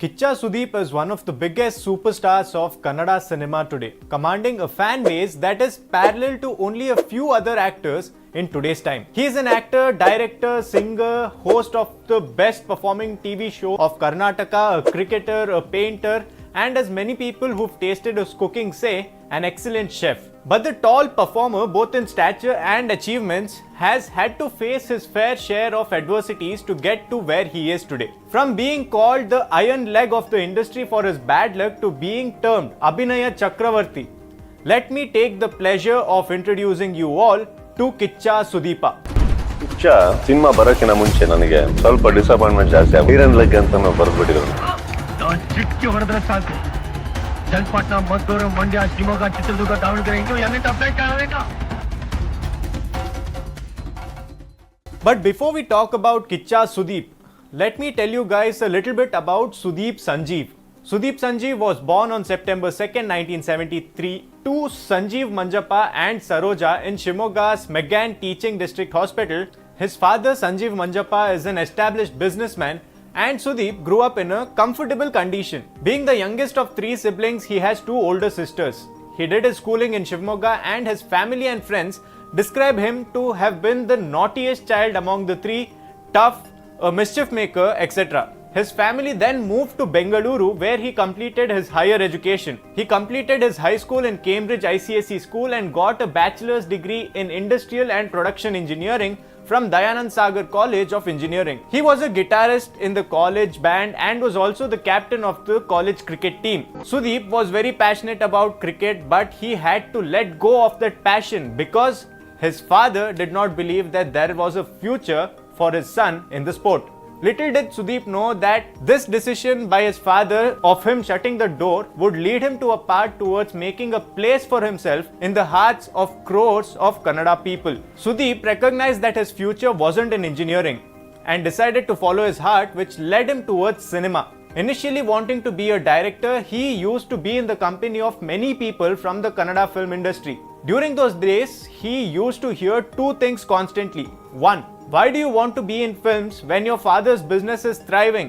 Kichcha Sudeep is one of the biggest superstars of Kannada cinema today, commanding a fan base that is parallel to only a few other actors in today's time. He is an actor, director, singer, host of the best performing TV show of Karnataka, a cricketer, a painter, and as many people who've tasted his cooking say, an excellent chef. But the tall performer, both in stature and achievements, has had to face his fair share of adversities to get to where he is today. From being called the iron leg of the industry for his bad luck to being termed Abhinaya Chakravarthy, let me take the pleasure of introducing you all to Kichcha Sudeep. Kichcha cinema ಬರೋಕ್ಕಿಂತ ಮುಂಚೆ ನನಗೆ ಸ್ವಲ್ಪ disappointment ಜಾಸ್ತಿ ಆಗಿದೆ. Iron leg ಅಂತ ಬರ್ಬಿಟ್ಟಿರೋದು. ಚಿಕ್ಕಿ ಹೊಡೆದ್ರೆ ಸಾಕು. ಚನ್ನಪಟ್ಟಣ, ಮದ್ದೂರು, ಮಂಡ್ಯ, ಶಿವಮೊಗ್ಗ, ಚಿತ್ರದುರ್ಗ, ದಾವಣಗೆರೆ ಇನ್ನೂ ಏನೇನು update ಆಗಬೇಕಾ? But before we talk about Kichcha Sudeep, let me tell you guys a little bit about Sudeep Sanjeev. Sudeep Sanjeev was born on September 2nd, 1973 to Sanjeev Manjappa and Saroja in Shimoga's Megan Teaching District Hospital. His father Sanjeev Manjappa is an established businessman and Sudeep grew up in a comfortable condition. Being the youngest of three siblings, he has two older sisters. He did his schooling in Shimoga and his family and friends describe him to have been the naughtiest child among the three, tough, a mischief maker, etc. His family then moved to Bengaluru where he completed his higher education. He completed his high school in Cambridge ICSE school and got a bachelor's degree in industrial and production engineering from Dayanand Sagar College of Engineering. He was a guitarist in the college band and was also the captain of the college cricket team. Sudeep was very passionate about cricket, but he had to let go of that passion because his father did not believe that there was a future for his son in the sport. Little did Sudeep know that this decision by his father of him shutting the door would lead him to a path towards making a place for himself in the hearts of crores of Kannada people. Sudeep recognized that his future wasn't in engineering and decided to follow his heart, which led him towards cinema. Initially wanting to be a director, he used to be in the company of many people from the Kannada film industry. During those days, he used to hear two things constantly. One, why do you want to be in films when your father's business is thriving?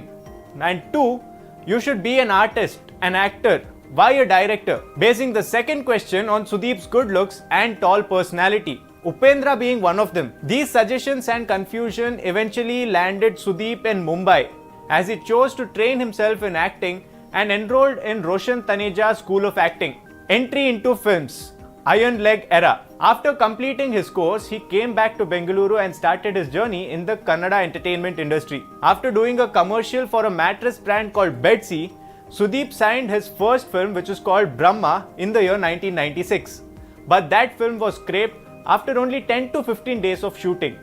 And two, you should be an artist, an actor. Why a director? Basing the second question on Sudeep's good looks and tall personality, Upendra being one of them. These suggestions and confusion eventually landed Sudeep in Mumbai as he chose to train himself in acting and enrolled in Roshan Taneja School of Acting. Entry into films. Iron Leg era. After completing his course, he came back to Bengaluru and started his journey in the Kannada entertainment industry. After doing a commercial for a mattress brand called Baadshah, Sudeep signed his first film, which is called Brahma, in the year 1996. But that film was scrapped after only 10 to 15 days of shooting.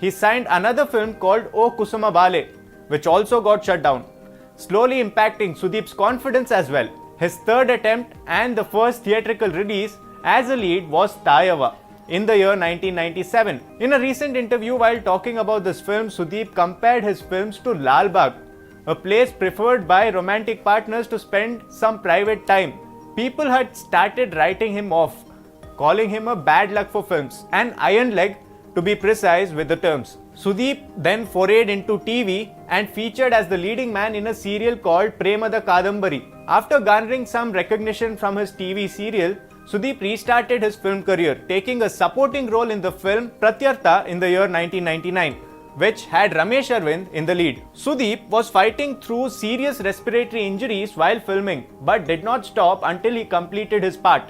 He signed another film called O Kusuma Bale, which also got shut down, slowly impacting Sudeep's confidence as well. His third attempt and the first theatrical release as a lead was Tayava in the year 1997. In a recent interview while talking about this film, Sudeep compared his films to Lal Bagh, a place preferred by romantic partners to spend some private time. People had started writing him off, calling him a bad luck for films, an iron leg to be precise with the terms. Sudeep then forayed into TV and featured as the leading man in a serial called Premada Kadambari. After garnering some recognition from his TV serial, Sudeep restarted his film career, taking a supporting role in the film Pratyartha in the year 1999, which had Ramesh Arvind in the lead. Sudeep was fighting through serious respiratory injuries while filming, but did not stop until he completed his part.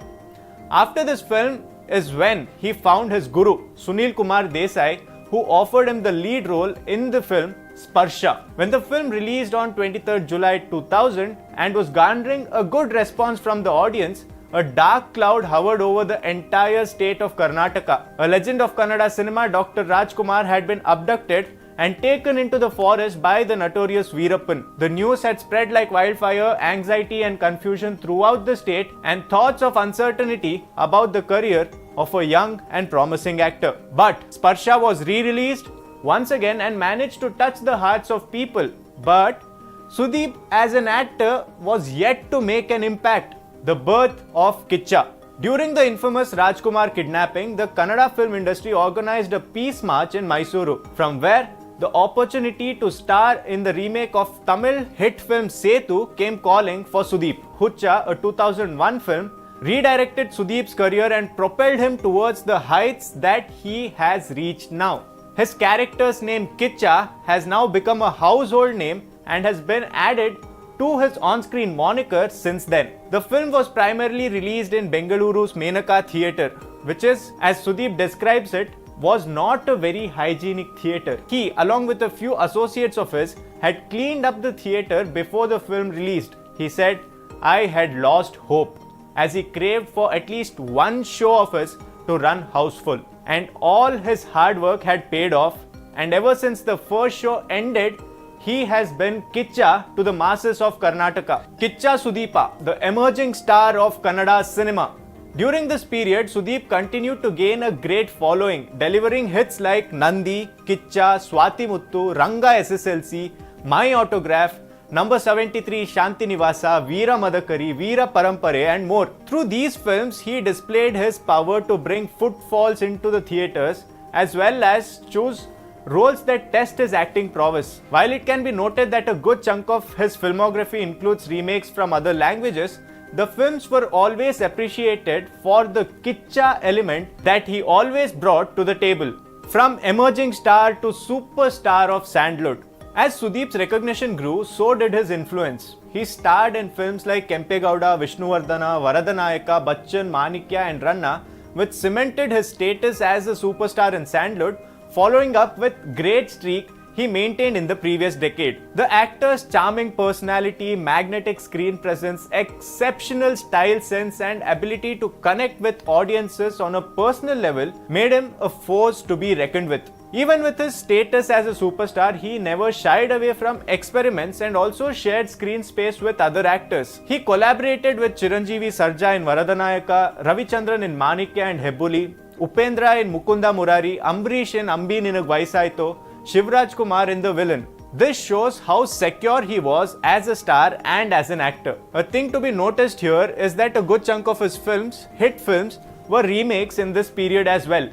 After this film is when he found his guru, Sunil Kumar Desai, who offered him the lead role in the film Sparsha. When the film released on 23rd July 2000 and was garnering a good response from the audience, a dark cloud hovered over the entire state of Karnataka. A legend of Kannada cinema, Dr. Rajkumar, had been abducted and taken into the forest by the notorious Veerappan. The news had spread like wildfire, anxiety and confusion throughout the state, and thoughts of uncertainty about the career of a young and promising actor. But Sparsha was re-released once again and managed to touch the hearts of people. But Sudeep as an actor was yet to make an impact. The Birth of Kitcha. During the infamous Rajkumar kidnapping, the Kannada film industry organized a peace march in Mysuru, from where the opportunity to star in the remake of Tamil hit film Sethu came calling for Sudeep. Kichcha, a 2001 film, redirected Sudeep's career and propelled him towards the heights that he has reached now. His character's name Kichcha has now become a household name and has been added to his on-screen moniker since then. The film was primarily released in Bengaluru's Menaka Theatre, which is, as Sudeep describes it, was not a very hygienic theatre. He, along with a few associates of his, had cleaned up the theatre before the film released. He said, "I had lost hope," as he craved for at least one show of his to run houseful. And all his hard work had paid off, and ever since the first show ended, he has been Kichcha to the masses of Karnataka. Kichcha Sudeepa, the emerging star of Kannada cinema. During this period, Sudeep continued to gain a great following, delivering hits like Nandi, Kichcha, Swati Muttu, Ranga SSLC, My Autograph, Number 73, Shanti Nivasa, Veera Madakari, Veera Parampare and more. Through these films, he displayed his power to bring footfalls into the theatres as well as choose roles that test his acting prowess. While it can be noted that a good chunk of his filmography includes remakes from other languages, the films were always appreciated for the Kichcha element that he always brought to the table. From emerging star to superstar of Sandalwood. As Sudeep's recognition grew, so did his influence. He starred in films like Kempegowda, Vishnuvardhana, Varadanayaka, Bachchan, Manikya and Ranna, which cemented his status as a superstar in Sandalwood, following up with great streak he maintained in the previous decade. The actor's charming personality, magnetic screen presence, exceptional style sense and ability to connect with audiences on a personal level made him a force to be reckoned with. Even with his status as a superstar, he never shied away from experiments and also shared screen space with other actors. He collaborated with Chiranjeevi Sarja in Varadanayaka, Ravichandran in Manikya and Hebbuli, Upendra in Mukunda Murari, Ambarish in Ambi Ninag Vaisaito, Shivraj Kumar in The Villain. This shows how secure he was as a star and as an actor. A thing to be noticed here is that a good chunk of his films, hit films, were remakes in this period as well.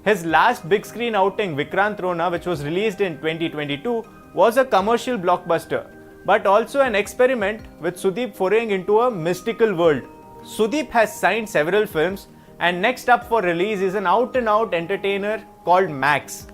His last big screen outing, Vikrant Rona, which was released in 2022, was a commercial blockbuster, but also an experiment with Sudeep foraying into a mystical world. Sudeep has signed several films, and next up for release is an out-and-out entertainer called Max.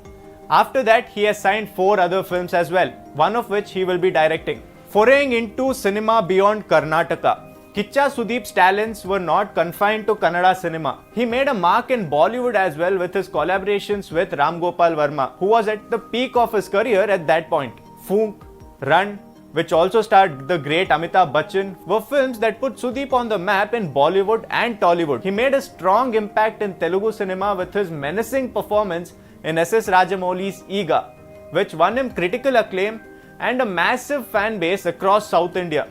After that, he has signed 4 other films as well, one of which he will be directing. Foraying into cinema beyond Karnataka. Kichcha Sudeep's talents were not confined to Kannada cinema. He made a mark in Bollywood as well with his collaborations with Ram Gopal Verma, who was at the peak of his career at that point. Foonk, Run, which also starred the great Amitabh Bachchan, were films that put Sudeep on the map in Bollywood and Tollywood. He made a strong impact in Telugu cinema with his menacing performance in S.S. Rajamouli's Eega, which won him critical acclaim and a massive fan base across South India.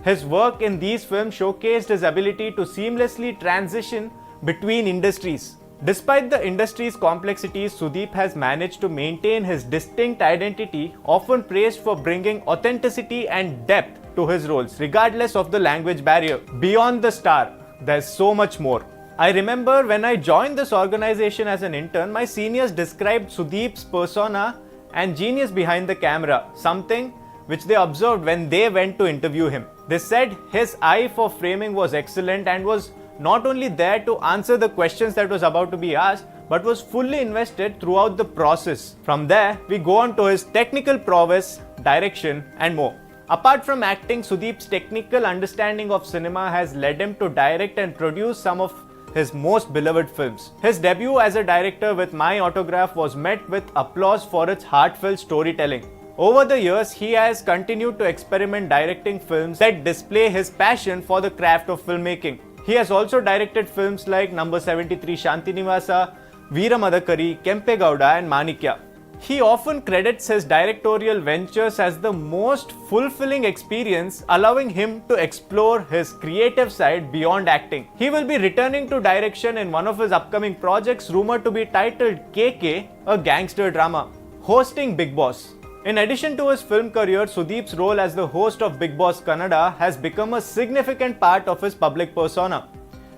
His work in these films showcased his ability to seamlessly transition between industries. Despite the industry's complexities, Sudeep has managed to maintain his distinct identity, often praised for bringing authenticity and depth to his roles, regardless of the language barrier. Beyond the star, there's so much more. I remember when I joined this organization as an intern, my seniors described Sudeep's persona and genius behind the camera, something which they observed when they went to interview him. They said his eye for framing was excellent and was not only there to answer the questions that was about to be asked, but was fully invested throughout the process. From there, we go on to his technical prowess, direction and more. Apart from acting, Sudeep's technical understanding of cinema has led him to direct and produce some of his most beloved films. His debut as a director with My Autograph was met with applause for its heartfelt storytelling. Over the years, he has continued to experiment directing films that display his passion for the craft of filmmaking. He has also directed films like Number 73 Shanti Nivasa, Veera Madakari, Kempegowda and Manikya. He often credits his directorial ventures as the most fulfilling experience, allowing him to explore his creative side beyond acting. He will be returning to direction in one of his upcoming projects rumored to be titled KK, a gangster drama. Hosting Bigg Boss. In addition to his film career, Sudeep's role as the host of Bigg Boss Kannada has become a significant part of his public persona.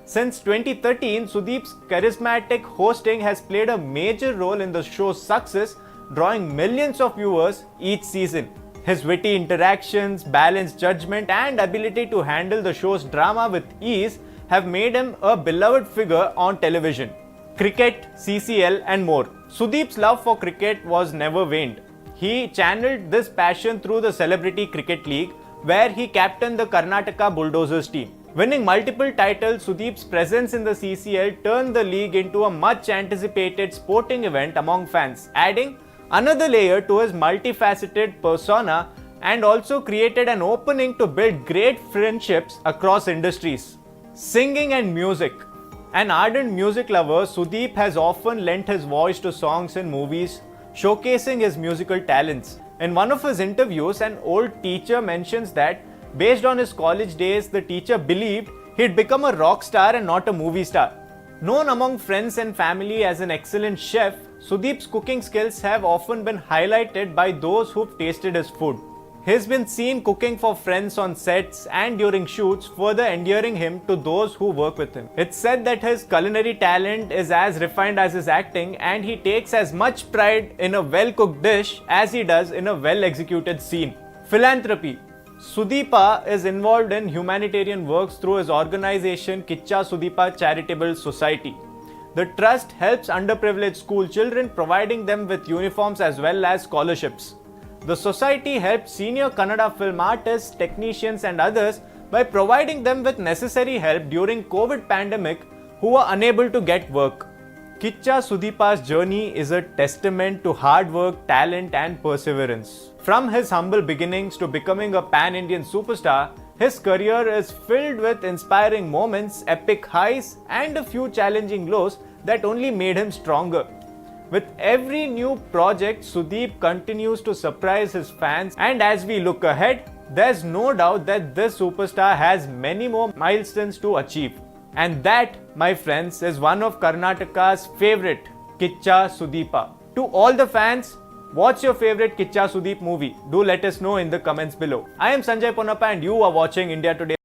Since 2013, Sudeep's charismatic hosting has played a major role in the show's success drawing millions of viewers each season. His witty interactions, balanced judgment, and ability to handle the show's drama with ease have made him a beloved figure on television. Cricket, CCL, and more. Sudeep's love for cricket was never waned. He channeled this passion through the Celebrity Cricket League, where he captained the Karnataka Bulldozers team. Winning multiple titles, Sudeep's presence in the CCL turned the league into a much anticipated sporting event among fans, adding another layer to his multifaceted persona and also created an opening to build great friendships across industries. Singing and music. An ardent music lover, Sudeep has often lent his voice to songs in movies, showcasing his musical talents. In one of his interviews, an old teacher mentions that based on his college days, the teacher believed he'd become a rock star and not a movie star. Known among friends and family as an excellent chef, Sudeep's cooking skills have often been highlighted by those who've tasted his food. He's been seen cooking for friends on sets and during shoots, further endearing him to those who work with him. It's said that his culinary talent is as refined as his acting, and he takes as much pride in a well-cooked dish as he does in a well-executed scene. Philanthropy. Sudeepa is involved in humanitarian works through his organization Kichcha Sudeep Charitable Society. The trust helps underprivileged school children, providing them with uniforms as well as scholarships. The society helps senior Kannada film artists, technicians and others by providing them with necessary help during COVID pandemic who were unable to get work. Kichcha Sudeep's journey is a testament to hard work, talent and perseverance. From his humble beginnings to becoming a pan-Indian superstar, his career is filled with inspiring moments, epic highs and a few challenging lows that only made him stronger. With every new project, Sudeep continues to surprise his fans, and as we look ahead, there's no doubt that this superstar has many more milestones to achieve. And that, my friends, is one of Karnataka's favorite, Kichcha Sudeep. To all the fans, what's your favorite Kichcha Sudeep movie? Do let us know in the comments below. I am Sanjay Ponnappa and you are watching India Today.